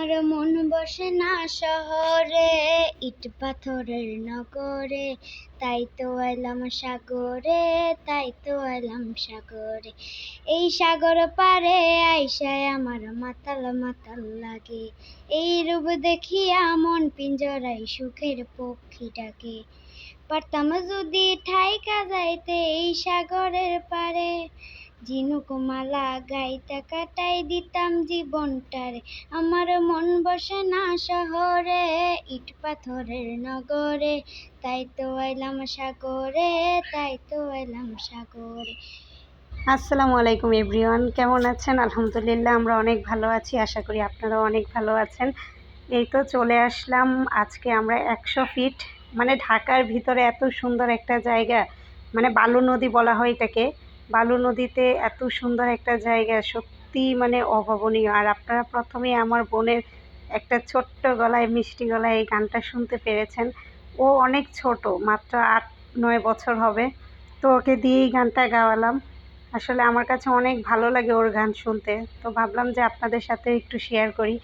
আমার মন বসে না শহরে, ইট পাথরের নগরে, তাই তো এলাম সাগরে, তাই তো এলাম সাগরে। এই সাগর পারে আইসায় আমার মাতাল মাতাল লাগে, এই রূপ দেখিয়া মন পিঞ্জরায় সুখের পক্ষী ডাকে। পারতাম যদি ঠাইকা যাইতে এই সাগরের পারে, ঝিনুক মালা গাইতা কাটাই দিতাম জীবনটারে। আমার মন বসে না শহরে, ইট পাথরের নগরে, তাই তো এলাম সাগরে, তাই তো এলাম সাগরে। আসসালামু আলাইকুম এভরিওয়ান, কেমন আছেন? আলহামদুলিল্লাহ আমরা অনেক ভালো আছি, আশা করি আপনারাও অনেক ভালো আছেন। এই তো চলে আসলাম আজকে আমরা 100 ফিট, মানে ঢাকার ভিতরে এত সুন্দর একটা জায়গা, মানে বালু নদী বলা হয় এটাকে। বালু নদীতে এত সুন্দর একটা জায়গা, সত্যি মানে অভাবনীয়। আর আপনারা প্রথমেই আমার বোনের একটা ছোট্ট গলায় মিষ্টি গলায় এই গানটা শুনতে পেরেছেন। ও অনেক ছোট, মাত্র 8-9 বছর হবে, তো ওকে দিয়েই গানটা গাওয়ালাম। আসলে আমার কাছে অনেক ভালো লাগে ওর গান শুনতে, তো ভাবলাম যে আপনাদের সাথে একটু শেয়ার করি।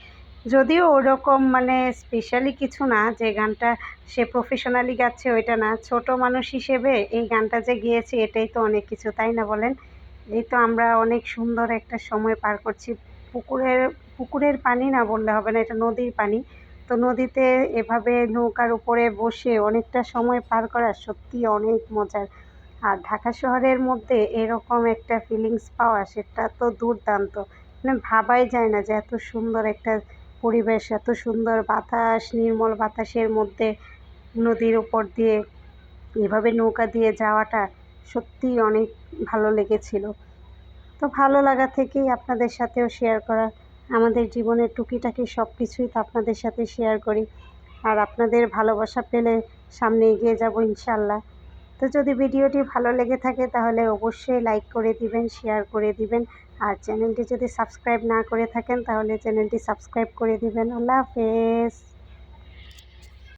যদিও ওরকম মানে স্পেশালি কিছু না, যে গানটা সে প্রফেশনালি গাচ্ছে ওইটা না, ছোট মানুষ হিসেবে এই গানটা যে গেয়েছি এটাই তো অনেক কিছু, তাই না বলেন? এই তো আমরা অনেক সুন্দর একটা সময় পার করছি। পুকুরের পানি না বললে হবে না, এটা নদীর পানি। তো নদীতে এভাবে নৌকার উপরে বসে অনেকটা সময় পার করা সত্যিই অনেক মজার। আর ঢাকা শহরের মধ্যে এরকম একটা ফিলিংস পাওয়া, সেটা তো দুর্দান্ত। মানে ভাবাই যায় না যে এত সুন্দর একটা পরিবেশ, এত সুন্দর বাতাস, নির্মল বাতাসের মধ্যে নদীর উপর দিয়ে এভাবে নৌকা দিয়ে যাওয়াটা সত্যিই অনেক ভালো লেগেছিল। তো ভালো লাগা থেকেই আপনাদের সাথেও শেয়ার করা। আমাদের জীবনের টুকিটাকি সব কিছুই তো আপনাদের সাথে শেয়ার করি। আর আপনাদের ভালোবাসা পেলে সামনে এগিয়ে যাব ইনশাল্লাহ। তো যদি ভিডিওটি ভালো লেগে থাকে তাহলে অবশ্যই লাইক করে দিবেন, শেয়ার করে দিবেন। আর চ্যানেলটি যদি সাবস্ক্রাইব না করে থাকেন তাহলে চ্যানেলটি সাবস্ক্রাইব করে দিবেন। আল্লাহ হাফেজ।